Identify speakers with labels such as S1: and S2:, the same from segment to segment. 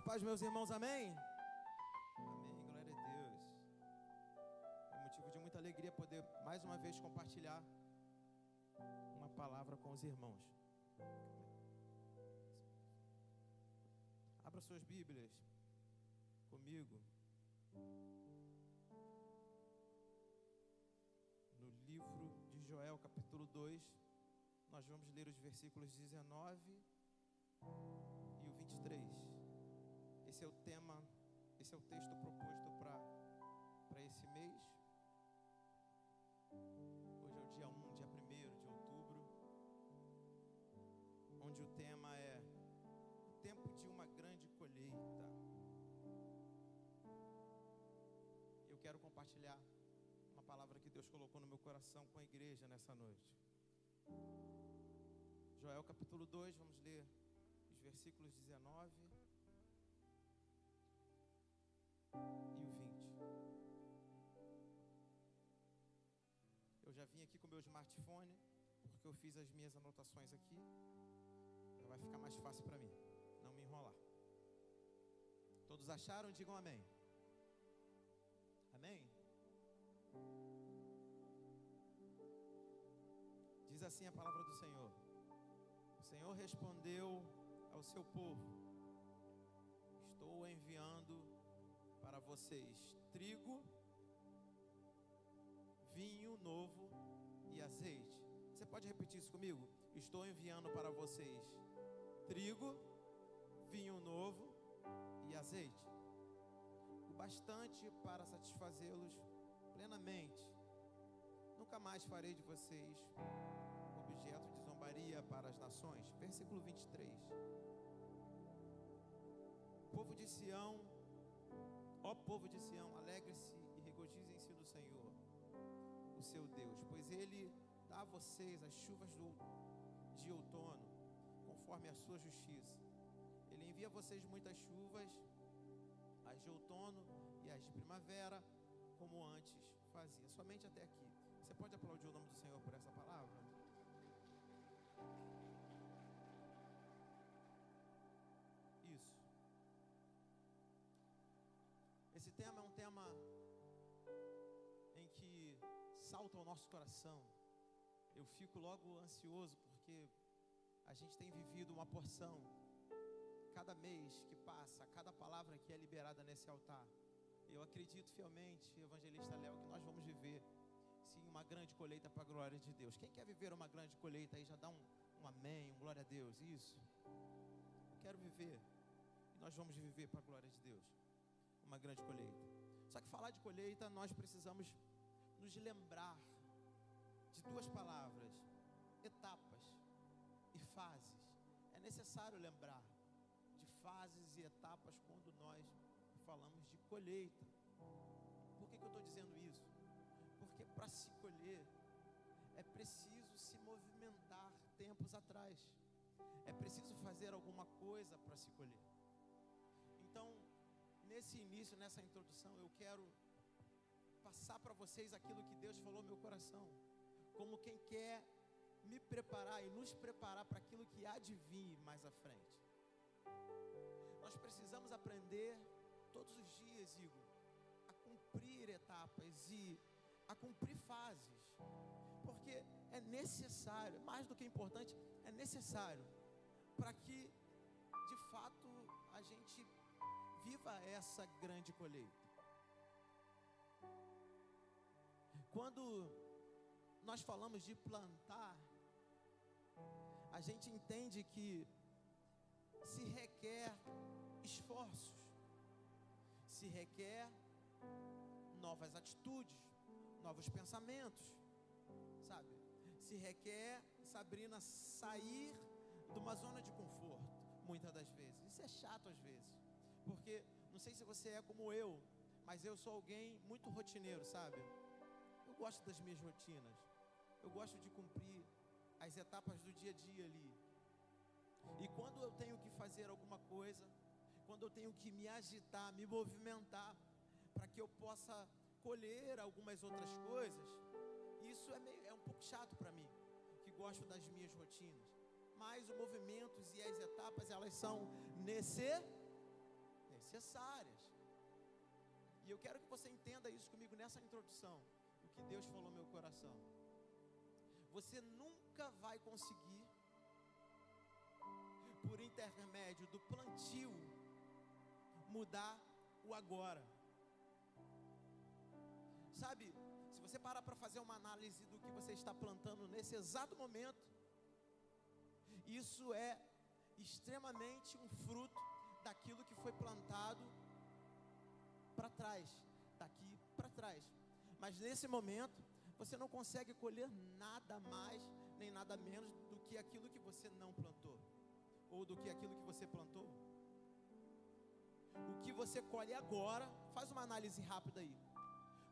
S1: paz, meus irmãos, amém? Amém, glória a Deus. É motivo de muita alegria poder mais uma vez compartilhar uma palavra com os irmãos. Abra suas Bíblias comigo no livro de Joel, capítulo 2. Nós vamos ler os versículos 19 e o 23. Esse é o tema, esse é o texto proposto para esse mês. Hoje é o dia 1º de outubro, onde o tema é o tempo de uma grande colheita. Eu quero compartilhar uma palavra que Deus colocou no meu coração com a igreja nessa noite. Joel capítulo 2, vamos ler os versículos 19 e o 20. Eu já vim aqui com o meu smartphone, porque eu fiz as minhas anotações aqui. Já vai ficar mais fácil para mim não me enrolar. Todos acharam? Digam amém. Amém? Diz assim a palavra do Senhor: o Senhor respondeu ao seu povo: estou enviando para vocês trigo, vinho novo e azeite. Você pode repetir isso comigo? Estou enviando para vocês trigo, vinho novo e azeite, o bastante para satisfazê-los plenamente. Nunca mais farei de vocês objeto de zombaria para as nações. Versículo 23. Povo de Sião, ó povo de Sião, alegre-se e regozijem-se no Senhor, o seu Deus, pois Ele dá a vocês as chuvas de outono, conforme a sua justiça. Ele envia a vocês muitas chuvas, as de outono e as de primavera, como antes fazia. Somente até aqui. Você pode aplaudir o nome do Senhor por essa palavra? Isso. Esse tema é um tema em que salta ao nosso coração. Eu fico logo ansioso porque a gente tem vivido uma porção. Cada mês que passa, cada palavra que é liberada nesse altar, eu acredito fielmente, evangelista Léo, que nós vamos viver sim uma grande colheita para a glória de Deus. Quem quer viver uma grande colheita aí, já dá um amém, um glória a Deus. Isso. Eu quero viver. E nós vamos viver para a glória de Deus uma grande colheita. Só que falar de colheita, nós precisamos nos lembrar de duas palavras: etapas e fases. É necessário lembrar de fases e etapas quando nós falamos de colheita. Por que eu estou dizendo isso? Porque para se colher é preciso se movimentar tempos atrás. É preciso fazer alguma coisa para se colher. Então, nesse início, nessa introdução, eu quero passar para vocês aquilo que Deus falou no meu coração, como quem quer me preparar e nos preparar para aquilo que há de vir mais à frente. Nós precisamos aprender todos os dias, Igor, a cumprir etapas e a cumprir fases, porque é necessário, mais do que importante, é necessário para que de fato a gente viva essa grande colheita. Quando nós falamos de plantar, a gente entende que se requer esforços, se requer novas atitudes, novos pensamentos, sabe? Se requer, Sabrina, sair de uma zona de conforto, muitas das vezes. Isso é chato às vezes, porque não sei se você é como eu, mas eu sou alguém muito rotineiro, sabe? Eu gosto das minhas rotinas, eu gosto de cumprir as etapas do dia a dia ali. E quando eu tenho que fazer alguma coisa, quando eu tenho que me agitar, me movimentar, para que eu possa colher algumas outras coisas, isso é um pouco chato para mim, que gosto das minhas rotinas. Mas os movimentos e as etapas, elas são necessárias. necessárias. E eu quero que você entenda isso comigo nessa introdução, o que Deus falou no meu coração. Você nunca vai conseguir, por intermédio do plantio, mudar o agora. Sabe, se você parar para fazer uma análise do que você está plantando nesse exato momento, isso é extremamente um fruto daquilo que foi plantado para trás, daqui para trás. Mas nesse momento, você não consegue colher nada mais, nem nada menos do que aquilo que você não plantou, ou do que aquilo que você plantou. O que você colhe agora, faz uma análise rápida aí.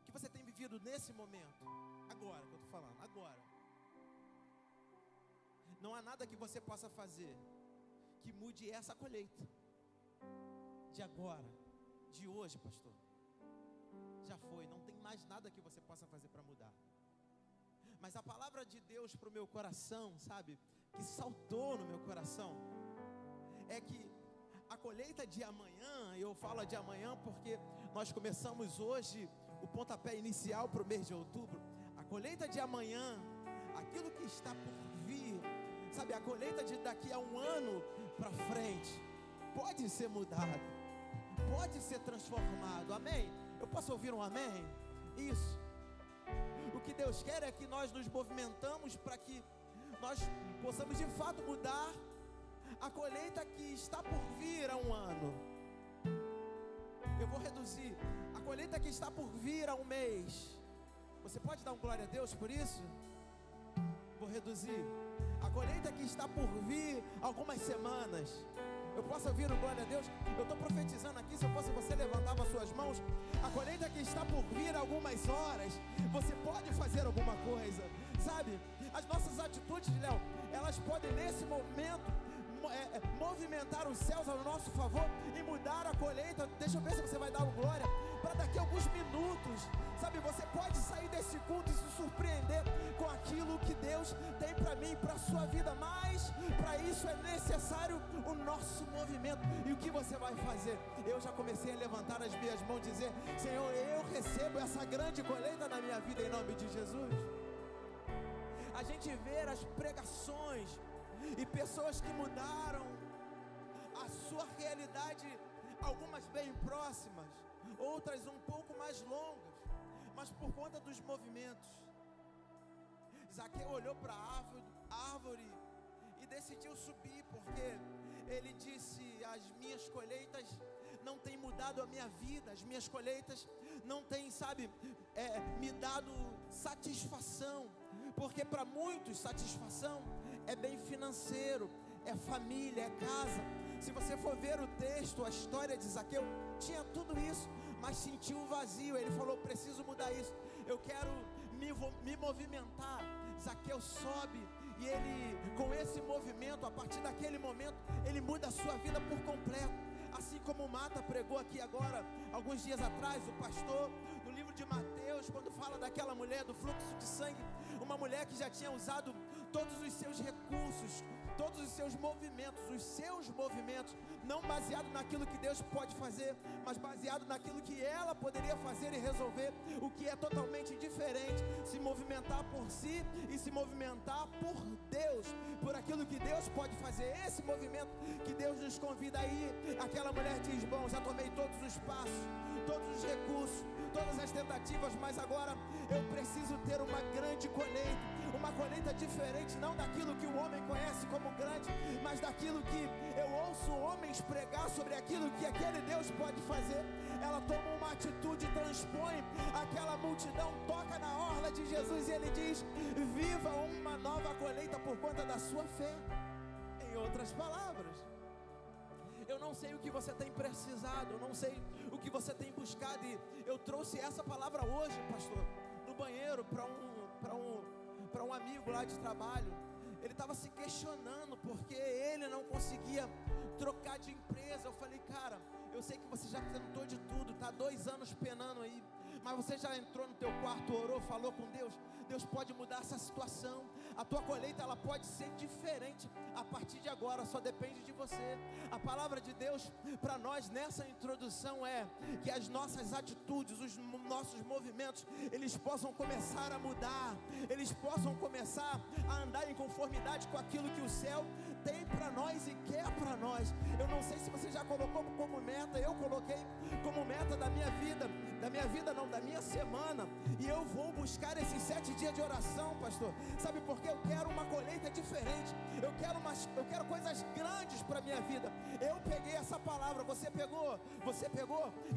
S1: O que você tem vivido nesse momento, agora que eu estou falando, agora. Não há nada que você possa fazer que mude essa colheita de agora, de hoje, pastor. Já foi, não tem mais nada que você possa fazer para mudar. Mas a palavra de Deus para o meu coração, sabe, que saltou no meu coração, é que a colheita de amanhã, eu falo de amanhã porque nós começamos hoje o pontapé inicial para o mês de outubro. A colheita de amanhã, aquilo que está por vir, sabe, a colheita de daqui a um ano para frente, pode ser mudado, pode ser transformado, amém? Eu posso ouvir um amém? Isso. O que Deus quer é que nós nos movimentamos para que nós possamos de fato mudar a colheita que está por vir a um ano. Eu vou reduzir. A colheita que está por vir a um mês. Você pode dar um glória a Deus por isso? Vou reduzir. A colheita que está por vir algumas semanas. Eu posso ouvir um glória a Deus? Eu estou profetizando aqui, se eu fosse você levantava as suas mãos. A colheita que está por vir algumas horas. Você pode fazer alguma coisa, sabe? As nossas atitudes, Léo, elas podem nesse momento movimentar os céus ao nosso favor e mudar a colheita. Deixa eu ver se você vai dar um glória. Para daqui a alguns minutos, sabe, você pode sair desse culto e se surpreender com aquilo que Deus tem para mim, para a sua vida. Mas para isso é necessário o nosso movimento. E o que você vai fazer? Eu já comecei a levantar as minhas mãos e dizer: Senhor, eu recebo essa grande colheita na minha vida em nome de Jesus. A gente vê as pregações e pessoas que mudaram a sua realidade, algumas bem próximas, outras um pouco mais longas, mas por conta dos movimentos. Zaqueu olhou para a árvore e decidiu subir, porque ele disse: as minhas colheitas não têm mudado a minha vida, as minhas colheitas não têm, sabe, me dado satisfação, porque para muitos satisfação é bem financeiro, é família, é casa. Se você for ver o texto, a história de Zaqueu, tinha tudo isso, mas sentiu um vazio. Ele falou: preciso mudar isso, eu quero me movimentar. Zaqueu sobe e ele, com esse movimento, a partir daquele momento, ele muda a sua vida por completo. Assim como o Mata pregou aqui agora, alguns dias atrás, o pastor, no livro de Mateus, quando fala daquela mulher do fluxo de sangue, uma mulher que já tinha usado todos os seus recursos, todos os seus movimentos, não baseado naquilo que Deus pode fazer, mas baseado naquilo que ela poderia fazer e resolver, o que é totalmente diferente, se movimentar por si e se movimentar por Deus, por aquilo que Deus pode fazer. Esse movimento que Deus nos convida aí. Aquela mulher diz: bom, já tomei todos os passos, todos os recursos, todas as tentativas, mas agora eu preciso ter uma grande colheita, uma colheita diferente, não daquilo que o homem conhece como grande, mas daquilo que eu ouço homens pregar sobre aquilo que aquele Deus pode fazer. Ela toma uma atitude, transpõe aquela multidão, toca na orla de Jesus e ele diz: viva uma nova colheita por conta da sua fé. Em outras palavras, eu não sei o que você tem precisado, eu não sei o que você tem buscado, e eu trouxe essa palavra hoje, pastor, no banheiro, para um amigo lá de trabalho. Ele estava se questionando porque ele não conseguia trocar de empresa. Eu falei: cara, eu sei que você já tentou de tudo, está 2 anos penando aí, Mas você já entrou no teu quarto, orou, falou com Deus? Deus pode mudar essa situação. A tua colheita, ela pode ser diferente a partir de agora, só depende de você. A palavra de Deus para nós nessa introdução é que as nossas atitudes, os nossos movimentos, eles possam começar a mudar, eles possam começar a andar em conformidade com aquilo que o céu tem para nós e quer para nós. Eu não sei se você já colocou como meta, eu coloquei como meta da minha vida não, da minha semana, e eu vou buscar esses 7 dias de oração, pastor. Sabe por quê? Eu quero uma colheita diferente, eu quero coisas grandes para a minha vida. Eu peguei essa palavra, você pegou?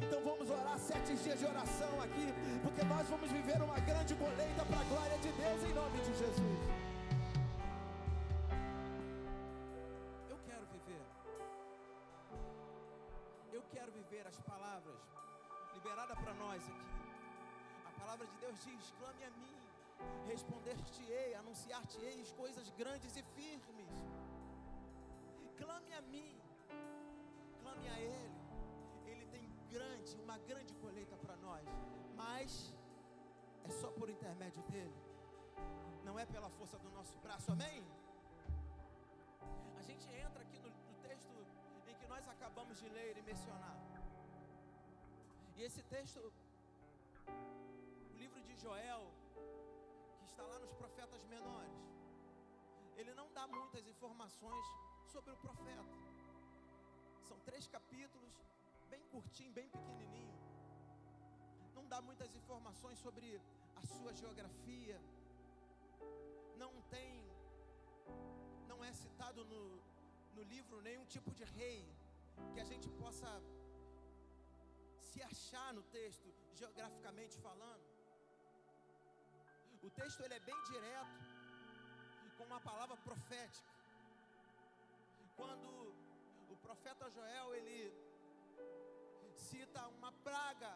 S1: Então vamos orar 7 dias de oração aqui, porque nós vamos viver uma grande colheita para a glória de Deus, em nome de Jesus. Eu quero viver as palavras liberada para nós aqui. A palavra de Deus diz: clame a mim, responder-te-ei, anunciar-te-ei coisas grandes e firmes. Clame a mim, clame a Ele. Ele tem uma grande colheita para nós, mas é só por intermédio dEle, não é pela força do nosso braço, amém? A gente entra aqui no texto em que nós acabamos de ler e mencionar. E esse texto, o livro de Joel, que está lá nos profetas menores, ele não dá muitas informações sobre o profeta. São 3 capítulos, bem curtinho, bem pequenininho. Não dá muitas informações sobre a sua geografia. Não é citado no livro nenhum tipo de rei que a gente possa se achar no texto, geograficamente falando. O texto ele é bem direto, com uma palavra profética. Quando o profeta Joel ele cita uma praga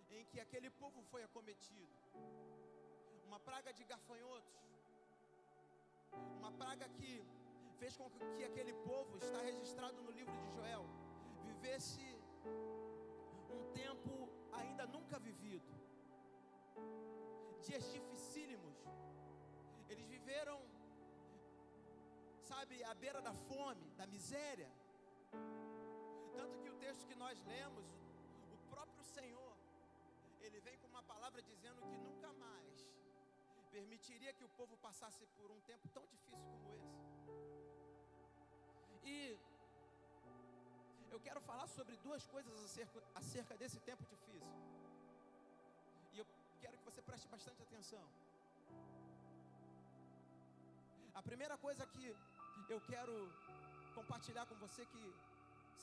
S1: em que aquele povo foi acometido, uma praga de gafanhotos, uma praga que fez com que aquele povo, está registrado no livro de Joel, vivesse um tempo ainda nunca vivido, dias dificílimos. Eles viveram, à beira da fome, da miséria. Tanto que o texto que nós lemos, o próprio Senhor, ele vem com uma palavra dizendo que nunca mais permitiria que o povo passasse por um tempo tão difícil como esse. E eu quero falar sobre 2 coisas acerca desse tempo difícil. E eu quero que você preste bastante atenção. A primeira coisa que eu quero compartilhar com você, que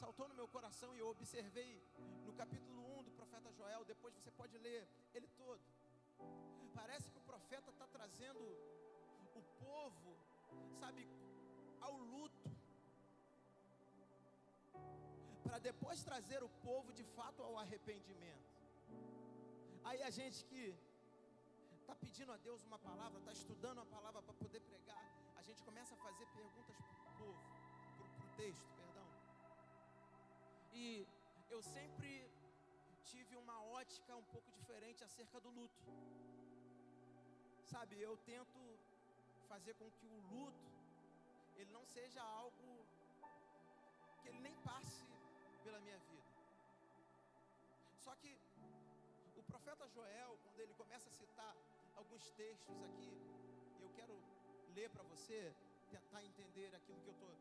S1: saltou no meu coração e eu observei no capítulo 1 do profeta Joel, depois você pode ler ele todo. Parece que o profeta está trazendo o povo, ao luto, para depois trazer o povo de fato ao arrependimento. Aí a gente que está pedindo a Deus uma palavra, está estudando a palavra para poder pregar, a gente começa a fazer perguntas para o povo, para o texto, perdão. E eu sempre tive uma ótica um pouco diferente acerca do luto. Eu tento fazer com que o luto, ele não seja algo que ele nem passe pela minha vida. Só que o profeta Joel, quando ele começa a citar alguns textos aqui, eu quero ler para você, tentar entender aquilo que eu estou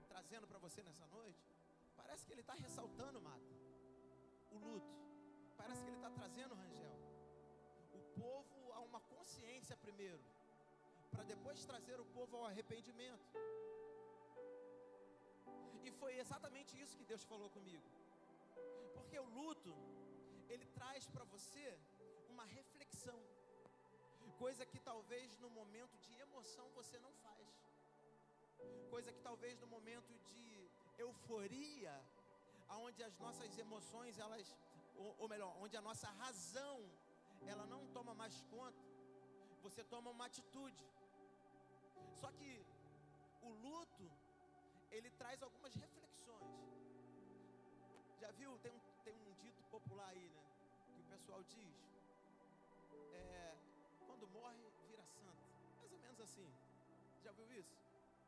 S1: trazendo para você nessa noite. Parece que ele está ressaltando, Mata, o luto. Parece que ele está trazendo, Rangel, o povo a uma consciência primeiro, para depois trazer o povo ao arrependimento. E foi exatamente isso que Deus falou comigo. Porque o luto, ele traz para você uma reflexão, coisa que talvez no momento de emoção você não faz, coisa que talvez no momento de euforia, onde as nossas emoções, ou melhor, onde a nossa razão, ela não toma mais conta, você toma uma atitude. Só que o luto, ele traz algumas reflexões. Já viu, tem um dito popular aí, né? Que pessoal diz, quando morre, vira santo. Mais ou menos assim. Já viu isso?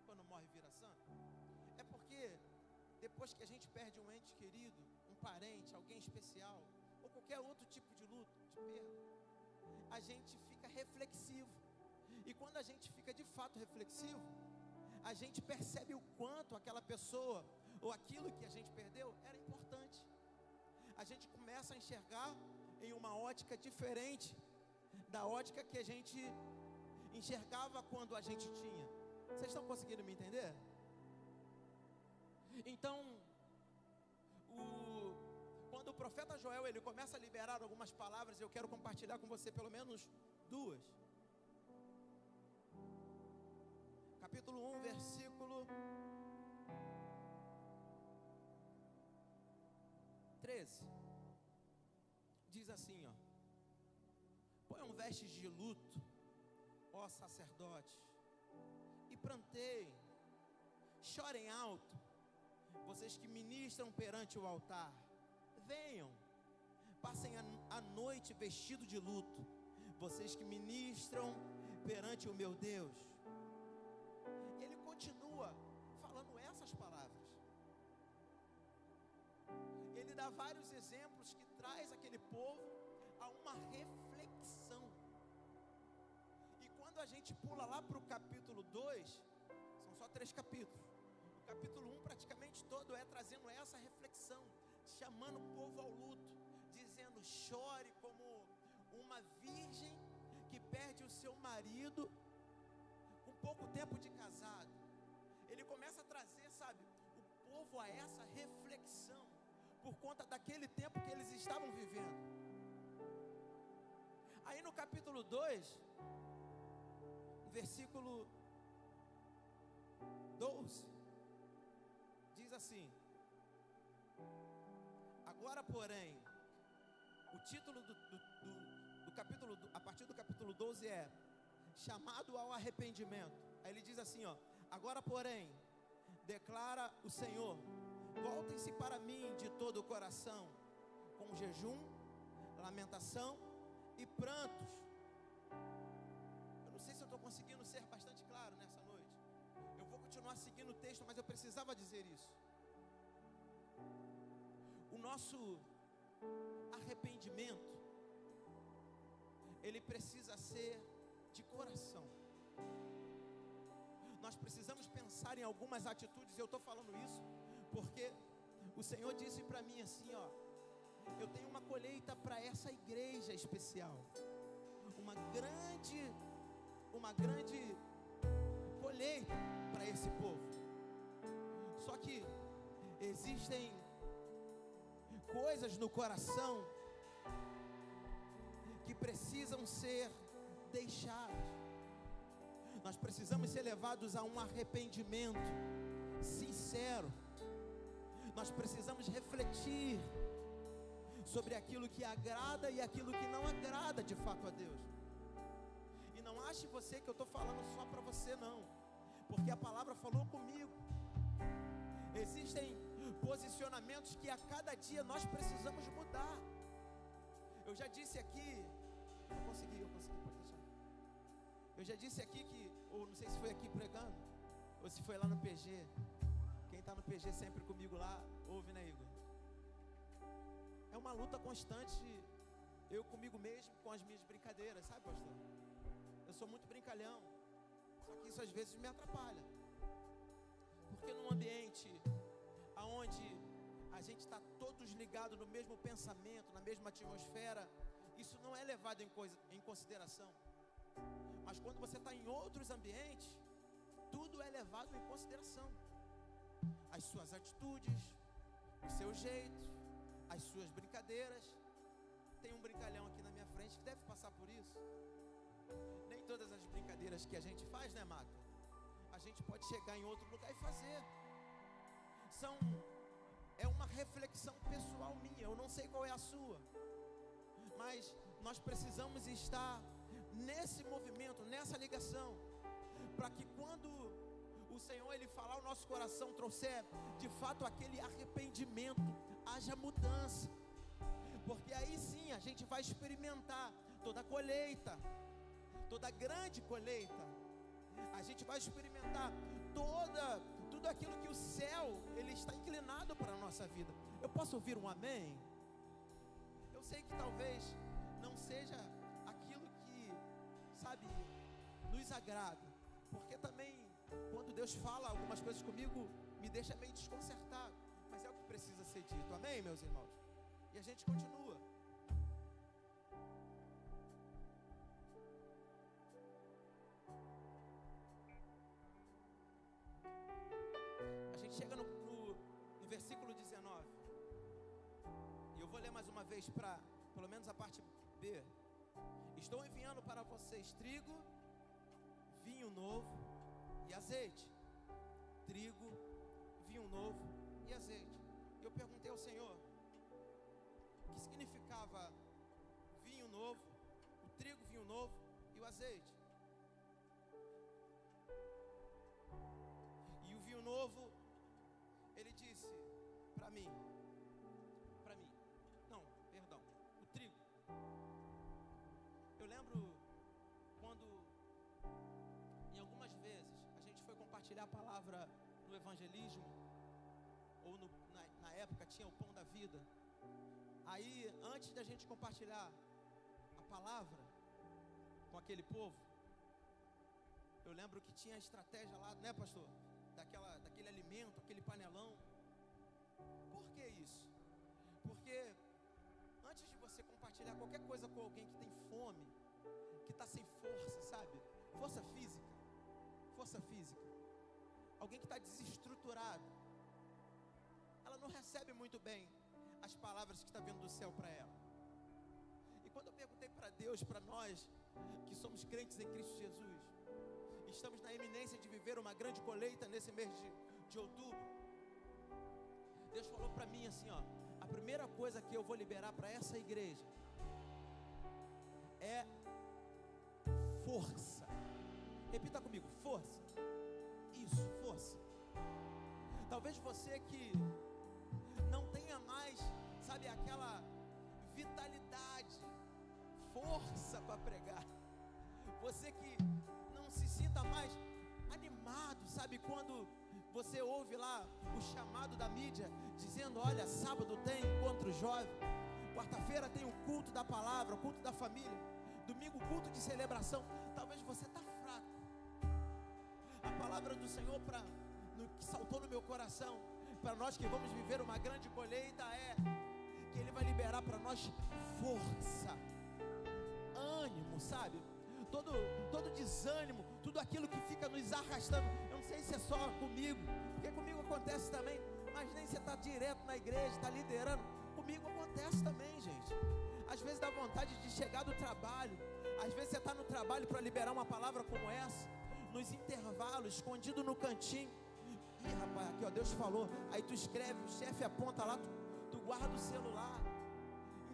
S1: Quando morre, vira santo. É porque depois que a gente perde um ente querido, um parente, alguém especial, ou qualquer outro tipo de luto, de perda, a gente fica reflexivo. E quando a gente fica de fato reflexivo, a gente percebe o quanto aquela pessoa ou aquilo que a gente perdeu era importante. A gente começa a enxergar em uma ótica diferente da ótica que a gente enxergava quando a gente tinha. Vocês estão conseguindo me entender? Então, quando o profeta Joel ele começa a liberar algumas palavras, eu quero compartilhar com você pelo menos duas. Capítulo 1, versículo 13. Diz assim, ó: ponham vestes de luto, ó sacerdotes, e pranteiem, chorem alto, vocês que ministram perante o altar. Venham, passem a noite vestido de luto, vocês que ministram perante o meu Deus. E ele continua falando essas palavras. Ele dá vários exemplos que traz aquele povo a uma reflexão. E quando a gente pula lá para o capítulo 2, são só 3 capítulos. O capítulo 1 praticamente todo é trazendo essa reflexão, chamando o povo ao luto, dizendo: chore como uma virgem que perde o seu marido com pouco tempo de casado. Ele começa a trazer, sabe, o povo a essa reflexão, por conta daquele tempo que eles estavam vivendo. Aí no capítulo 2, versículo 12, diz assim: agora porém, o título do capítulo, a partir do capítulo 12 é chamado ao arrependimento. Aí ele diz assim, ó: agora porém, declara o Senhor, voltem-se para mim de todo o coração, com jejum, lamentação e prantos. Eu não sei se eu estou conseguindo ser bastante claro nessa noite. Eu vou continuar seguindo o texto, mas eu precisava dizer isso. O nosso arrependimento, ele precisa ser de coração. Nós precisamos pensar em algumas atitudes. Eu estou falando isso porque o Senhor disse para mim assim, ó: eu tenho uma colheita para essa igreja especial, uma grande colheita para esse povo. Só que existem coisas no coração que precisam ser deixadas. Nós precisamos ser levados a um arrependimento sincero. Nós precisamos refletir sobre aquilo que agrada e aquilo que não agrada de fato a Deus. E não ache você que eu estou falando só para você, não, porque a palavra falou comigo. Existem posicionamentos que a cada dia nós precisamos mudar. Eu já disse aqui, eu consegui, pode deixar. Eu já disse aqui que, ou não sei se foi aqui pregando, ou se foi lá no PG. Quem está no PG sempre comigo lá, ouve, né, Igor? É uma luta constante, eu comigo mesmo, com as minhas brincadeiras, sabe, pastor? Eu sou muito brincalhão, só que isso às vezes me atrapalha. Porque num ambiente onde a gente está todos ligados no mesmo pensamento, na mesma atmosfera, isso não é levado em consideração. Mas quando você está em outros ambientes, tudo é levado em consideração. As suas atitudes, o seu jeito, as suas brincadeiras. Tem um brincalhão aqui na minha frente que deve passar por isso. Nem todas as brincadeiras que a gente faz, né, Mata? A gente pode chegar em outro lugar e fazer. É uma reflexão pessoal minha, eu não sei qual é a sua, mas nós precisamos estar nesse movimento, nessa ligação, para que quando o Senhor ele falar o nosso coração, trouxer de fato aquele arrependimento, haja mudança. porque aí sim a gente vai experimentar toda a colheita, toda a grande colheita. A gente vai experimentar tudo aquilo que o céu, ele está inclinado para a nossa vida. Eu posso ouvir um amém? Eu sei que talvez não seja aquilo que, sabe, nos agrada, porque também quando Deus fala algumas coisas comigo, me deixa meio desconcertado, mas é o que precisa ser dito, amém, meus irmãos? E a gente continua. A gente chega no versículo 19, e eu vou ler mais uma vez para, pelo menos a parte B. Estou enviando para vocês trigo, vinho novo e azeite. Trigo, vinho novo e azeite. Eu perguntei ao Senhor o que significava vinho novo, o trigo, vinho novo e o azeite. E o vinho novo, ele disse para mim, o trigo. Eu lembro quando, em algumas vezes, a gente foi compartilhar a palavra no evangelismo, ou na época tinha o pão da vida. Aí, antes da gente compartilhar a palavra com aquele povo, eu lembro que tinha estratégia lá, né, pastor? Daquele alimento, aquele panelão. Por que isso? Porque antes de você compartilhar qualquer coisa com alguém que tem fome, que está sem força, sabe? Força física. Alguém que está desestruturado, ela não recebe muito bem as palavras que está vindo do céu para ela. E quando eu perguntei para Deus, para nós que somos crentes em Cristo Jesus, estamos na iminência de viver uma grande colheita nesse mês de outubro, Deus falou para mim assim, ó: a primeira coisa que eu vou liberar para essa igreja é força. Repita comigo: força. Isso, força. Talvez você que não tenha mais, sabe, aquela vitalidade, força para pregar. Você que não se sinta mais animado, sabe, quando você ouve lá o chamado da mídia dizendo: olha, sábado tem encontro jovem, quarta-feira tem o culto da palavra, o culto da família, domingo o culto de celebração. Talvez você está fraco. A palavra do Senhor que saltou no meu coração, para nós que vamos viver uma grande colheita, é que Ele vai liberar para nós força, ânimo, sabe? Todo desânimo, tudo aquilo que fica nos arrastando. Eu não sei se é só comigo, porque comigo acontece também, mas nem você está direto na igreja, está liderando. Comigo acontece também, gente. Às vezes dá vontade de chegar do trabalho, às vezes você está no trabalho para liberar uma palavra como essa, nos intervalos, escondido no cantinho. Ih, rapaz, aqui ó, Deus falou. Aí tu escreve, o chefe aponta lá, tu guarda o celular.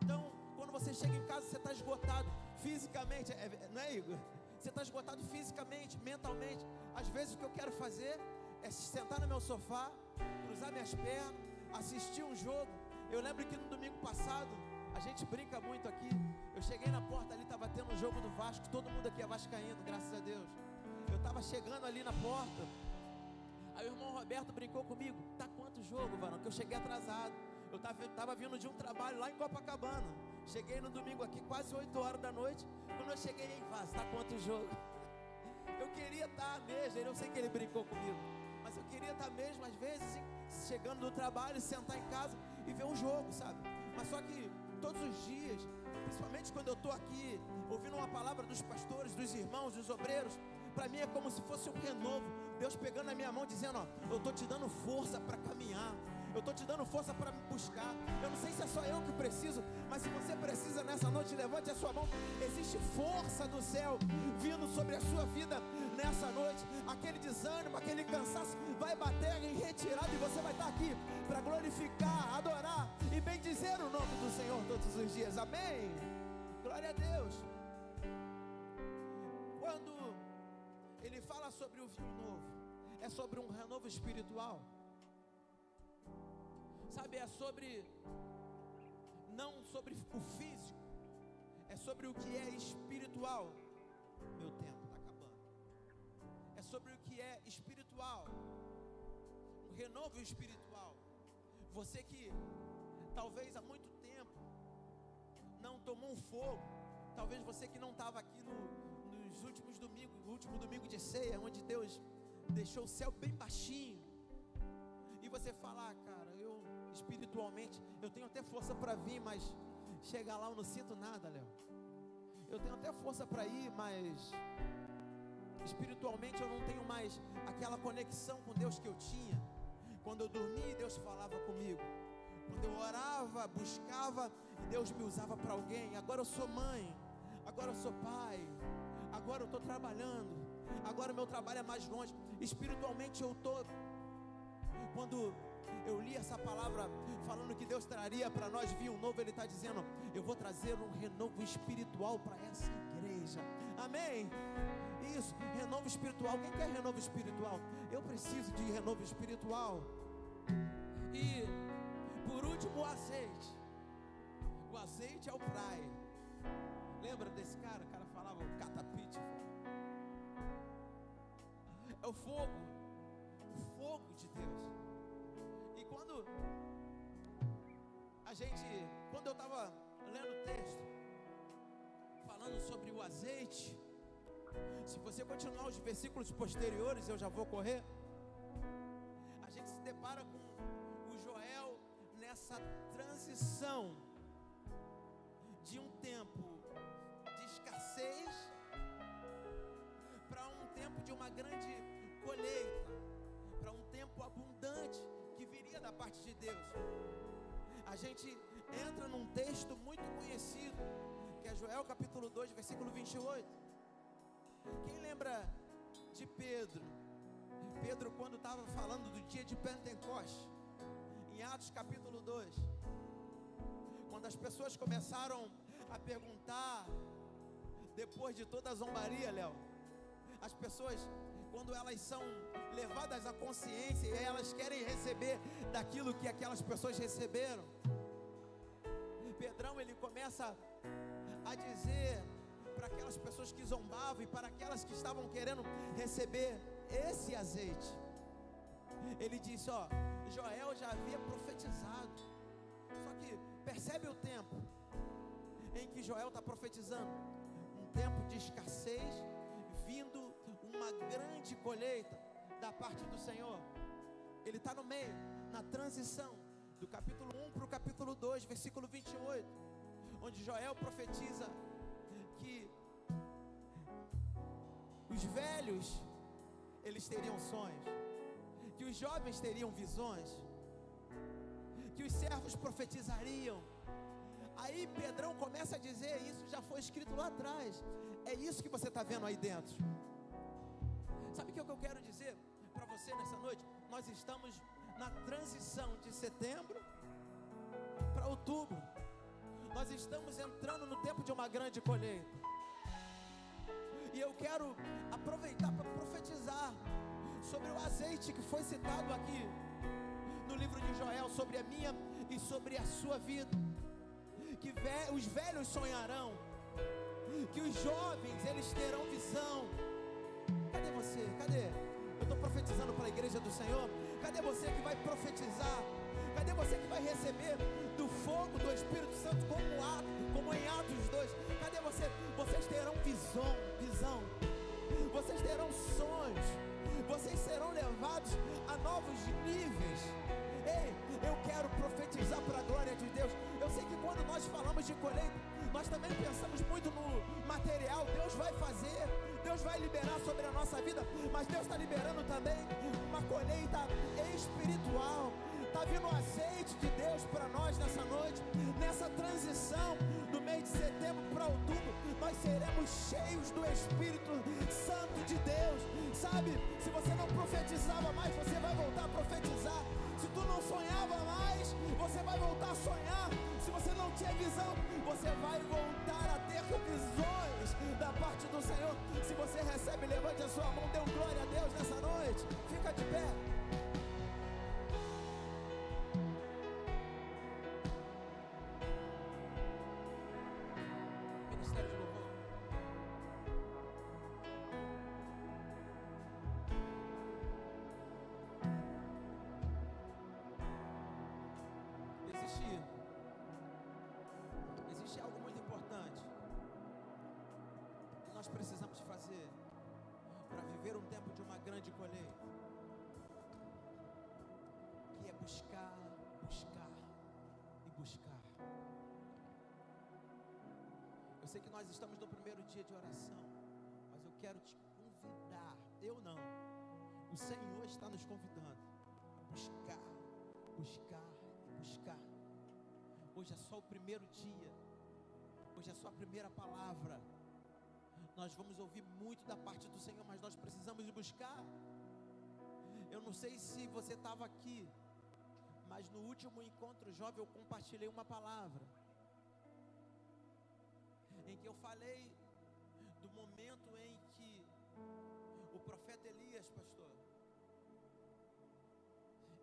S1: Então, quando você chega em casa, você está esgotado fisicamente, não é, Igor? Você está esgotado fisicamente, mentalmente. Às vezes o que eu quero fazer é sentar no meu sofá, cruzar minhas pernas, assistir um jogo. Eu lembro que no domingo passado, a gente brinca muito aqui. Eu cheguei na porta ali, estava tendo um jogo do Vasco. Todo mundo aqui é vascaíno, graças a Deus. Eu estava chegando ali na porta, aí o irmão Roberto brincou comigo: tá quanto jogo, varão? Que eu cheguei atrasado. Eu estava vindo de um trabalho lá em Copacabana. Cheguei no domingo aqui quase 8 horas da noite. Quando eu cheguei em Vaz, tá quanto jogo? Eu queria estar mesmo, eu sei que ele brincou comigo, mas eu queria estar mesmo, às vezes, chegando do trabalho, sentar em casa e ver um jogo, sabe? Mas só que todos os dias, principalmente quando eu estou aqui, ouvindo uma palavra dos pastores, dos irmãos, dos obreiros, para mim é como se fosse um renovo. Deus pegando na minha mão dizendo: ó, eu estou te dando força para caminhar, eu estou te dando força para me buscar. Eu não sei se é só eu que preciso, mas se você precisa nessa noite, levante a sua mão. Existe força do céu vindo sobre a sua vida nessa noite. Aquele desânimo, aquele cansaço vai bater em retirada, e você vai estar aqui para glorificar, adorar e bendizer o nome do Senhor todos os dias. Amém? Glória a Deus. Quando Ele fala sobre o vinho novo, é sobre um renovo espiritual. Sabe, é sobre não sobre o físico, é sobre o que é espiritual. Meu tempo está acabando. É sobre o que é espiritual, o renovo espiritual. Você que talvez há muito tempo não tomou um fogo, talvez você que não estava aqui nos últimos domingos, no último domingo de ceia, onde Deus deixou o céu bem baixinho, e você fala: cara, eu espiritualmente, eu tenho até força para vir, mas chegar lá eu não sinto nada, Léo. Eu tenho até força para ir, mas espiritualmente eu não tenho mais aquela conexão com Deus que eu tinha. Quando eu dormia, Deus falava comigo. Quando eu orava, buscava, e Deus me usava para alguém. Agora eu sou mãe, agora eu sou pai, agora eu estou trabalhando, agora o meu trabalho é mais longe. Espiritualmente eu estou... Quando eu li essa palavra falando que Deus traria para nós vinho novo, Ele está dizendo: eu vou trazer um renovo espiritual para essa igreja. Amém? Isso, renovo espiritual. Quem quer renovo espiritual? Eu preciso de renovo espiritual. E por último, o azeite. O azeite é o praia. Lembra desse cara? O cara falava o catapite. É o fogo de Deus. E quando eu estava lendo o texto falando sobre o azeite, se você continuar os versículos posteriores, eu já vou correr, a gente se depara com o Joel nessa transição de um tempo de escassez para um tempo de uma grande colheita, para um tempo abundante que viria da parte de Deus. A gente entra num texto muito conhecido, que é Joel capítulo 2, versículo 28. Quem lembra de Pedro? Pedro, quando estava falando do dia de Pentecostes, em Atos capítulo 2, quando as pessoas começaram a perguntar, depois de toda a zombaria, Léo, as pessoas, quando elas são levadas à consciência e elas querem receber daquilo que aquelas pessoas receberam, Pedrão, ele começa a dizer para aquelas pessoas que zombavam e para aquelas que estavam querendo receber esse azeite, ele disse: ó, Joel já havia profetizado. Só que percebe o tempo em que Joel está profetizando, um tempo de escassez, vindo uma grande colheita da parte do Senhor. Ele está no meio, na transição do capítulo 1 para o capítulo 2, versículo 28, onde Joel profetiza que os velhos, eles teriam sonhos, que os jovens teriam visões, que os servos profetizariam. Aí Pedrão começa a dizer: isso já foi escrito lá atrás. É isso que você está vendo aí dentro. Sabe o que eu quero dizer para você nessa noite? Nós estamos na transição de setembro para outubro. Nós estamos entrando no tempo de uma grande colheita. E eu quero aproveitar para profetizar sobre o azeite que foi citado aqui no livro de Joel, sobre a minha e sobre a sua vida. Que os velhos sonharão, que os jovens, eles terão visão. Cadê você? Cadê? Eu estou profetizando para a igreja do Senhor. Cadê você que vai profetizar? Cadê você que vai receber do fogo do Espírito Santo como em Atos 2? Cadê você? Vocês terão visão. Vocês terão sonhos. Vocês serão levados a novos níveis. Ei, eu quero profetizar para a glória de Deus. Eu sei que quando nós falamos de colheita, nós também pensamos muito no material. Deus vai fazer, Deus vai liberar sobre a nossa vida, mas Deus está liberando também uma colheita espiritual. Está vindo o azeite de Deus para nós nessa noite. Nessa transição do mês de setembro para outubro, nós seremos cheios do Espírito Santo de Deus. Sabe, se você não profetizava mais, você vai voltar a profetizar. Se tu não sonhava mais, você vai voltar a sonhar. Se você não tinha visão, você vai voltar a ter visões da parte do Senhor. Se você recebe, levante a sua mão, dê glória a Deus nessa noite. Fica de pé. Existe algo muito importante que nós precisamos fazer para viver um tempo de uma grande colheita, que é buscar e buscar. Eu sei que nós estamos no primeiro dia de oração, mas eu quero te convidar, eu não, o Senhor está nos convidando a buscar e buscar. Hoje é só o primeiro dia, hoje é só a primeira palavra. Nós vamos ouvir muito da parte do Senhor, mas nós precisamos de buscar. Eu não sei se você estava aqui, mas no último encontro jovem eu compartilhei uma palavra, em que eu falei do momento em que o profeta Elias, pastor,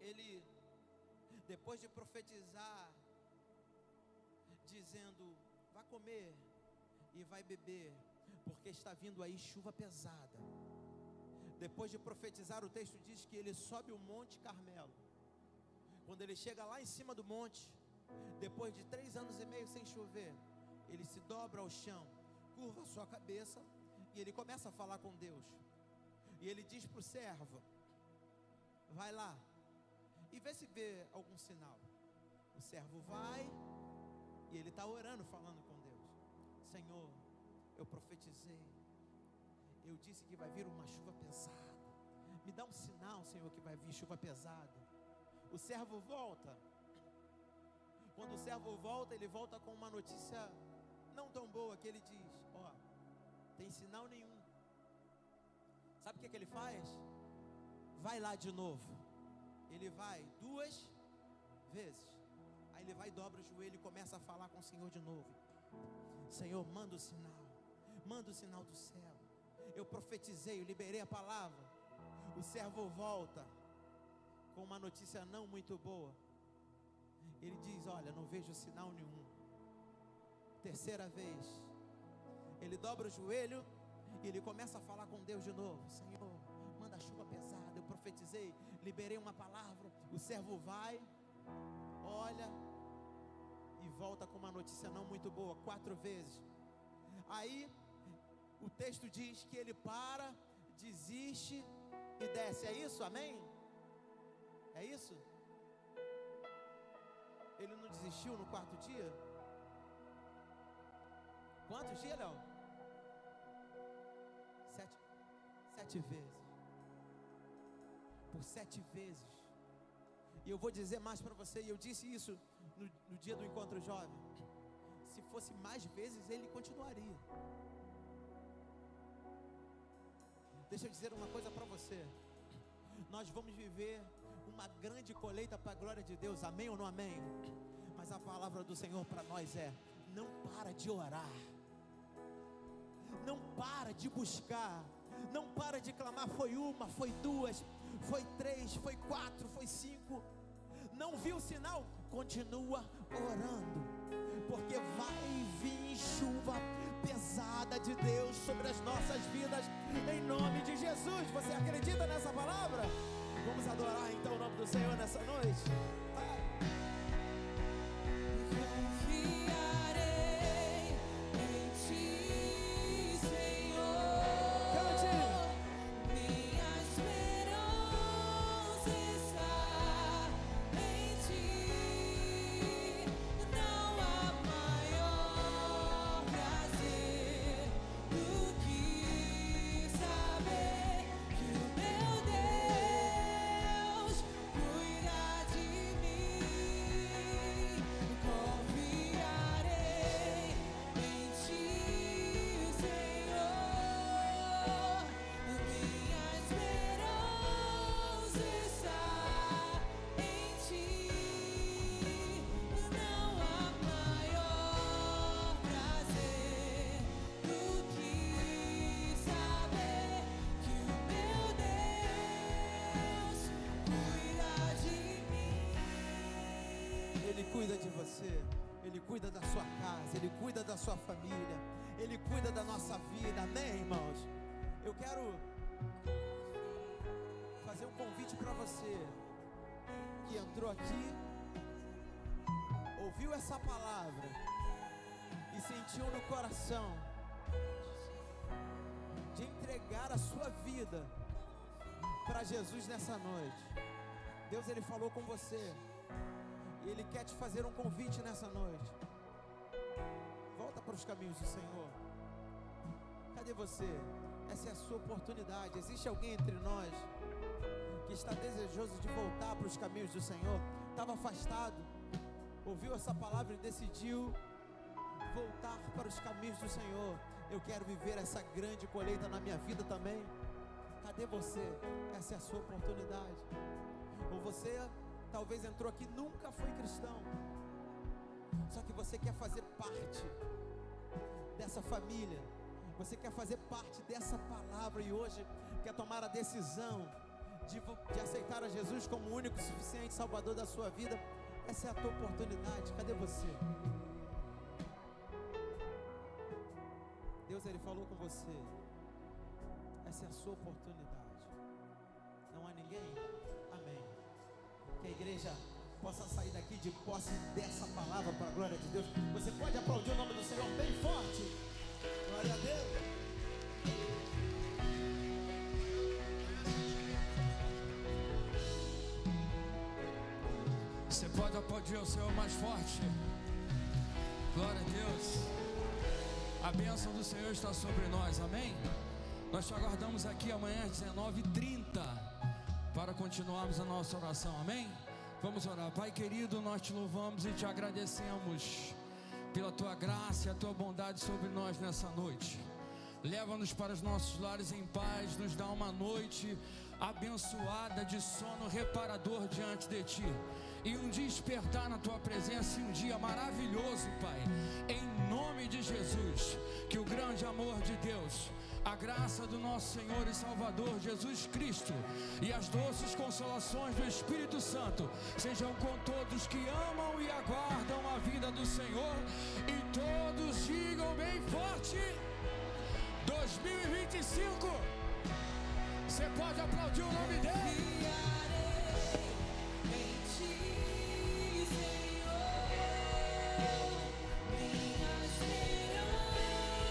S1: ele, depois de profetizar, dizendo: vá comer e vai beber, porque está vindo aí chuva pesada. Depois de profetizar, o texto diz que ele sobe o Monte Carmelo. Quando ele chega lá em cima do monte, depois de 3 anos e meio sem chover, ele se dobra ao chão, curva a sua cabeça e ele começa a falar com Deus. E ele diz para o servo: vai lá e vê se vê algum sinal. O servo vai e ele está orando, falando com Deus: Senhor, eu profetizei, eu disse que vai vir uma chuva pesada, me dá um sinal, Senhor, que vai vir chuva pesada. O servo volta. Quando o servo volta, ele volta com uma notícia não tão boa, que ele diz: ó, tem sinal nenhum. Sabe o que ele faz? Vai lá de novo. Ele vai 2 vezes. Aí ele vai, dobra o joelho e começa a falar com o Senhor de novo: Senhor, manda o sinal do céu. Eu profetizei, eu liberei a palavra. O servo volta com uma notícia não muito boa. Ele diz: olha, não vejo sinal nenhum. Terceira vez, ele dobra o joelho e ele começa a falar com Deus de novo: Senhor, manda chuva pesada, eu profetizei, liberei uma palavra. O servo vai, olha e volta com uma notícia não muito boa. 4 vezes. Aí o texto diz que ele para, desiste e desce. É isso? Amém? É isso? Ele não desistiu no 4º dia? Quantos dias, Léo? 7 vezes. Por 7 vezes. E eu vou dizer mais para você, e eu disse isso no dia do encontro jovem: se fosse mais vezes, ele continuaria. Deixa eu dizer uma coisa para você: nós vamos viver uma grande colheita para a glória de Deus, amém ou não amém? Mas a palavra do Senhor para nós é: não para de orar, não para de buscar, não para de clamar. Foi 1, foi 2, foi 3, foi 4, foi 5. Não viu o sinal? Continua orando, porque vai vir chuva pesada de Deus sobre as nossas vidas, em nome de Jesus. Você acredita nessa palavra? Vamos adorar então o nome do Senhor nessa noite. Ele cuida de você, Ele cuida da sua casa, Ele cuida da sua família, Ele cuida da nossa vida, amém, irmãos? Eu quero fazer um convite para você que entrou aqui ouviu essa palavra e sentiu no coração de entregar a sua vida para Jesus nessa noite, Deus, Ele falou com você e Ele quer te fazer um convite nessa noite. Volta para os caminhos do Senhor. Cadê você? Essa é a sua oportunidade. Existe alguém entre nós que está desejoso de voltar para os caminhos do Senhor? Estava afastado, ouviu essa palavra e decidiu voltar para os caminhos do Senhor. Eu quero viver essa grande colheita na minha vida também. Cadê você? Essa é a sua oportunidade. Ou você talvez entrou aqui e nunca foi cristão, só que você quer fazer parte dessa família, você quer fazer parte dessa palavra e hoje quer tomar a decisão de aceitar a Jesus como o único, suficiente Salvador da sua vida. Essa é a tua oportunidade. Cadê você? Deus, Ele falou com você. Essa é a sua oportunidade. Não há ninguém? Amém. Que a igreja possa sair daqui de posse dessa palavra para a glória de Deus. Você pode aplaudir o nome do Senhor bem forte. Glória a Deus.
S2: Você pode aplaudir o Senhor mais forte. Glória a Deus. A bênção do Senhor está sobre nós, amém? Nós te aguardamos aqui amanhã às 19h30 para continuarmos a nossa oração, amém? Vamos orar. Pai querido, nós te louvamos e te agradecemos pela tua graça e a tua bondade sobre nós nessa noite. Leva-nos para os nossos lares em paz, nos dá uma noite abençoada de sono reparador diante de ti, e um despertar na tua presença, e um dia maravilhoso, Pai, em nome de Jesus. Que o grande amor de Deus, a graça do nosso Senhor e Salvador Jesus Cristo e as doces consolações do Espírito Santo sejam com todos que amam e aguardam a vinda do Senhor, e todos digam bem forte: 2025. Você pode aplaudir o nome dele.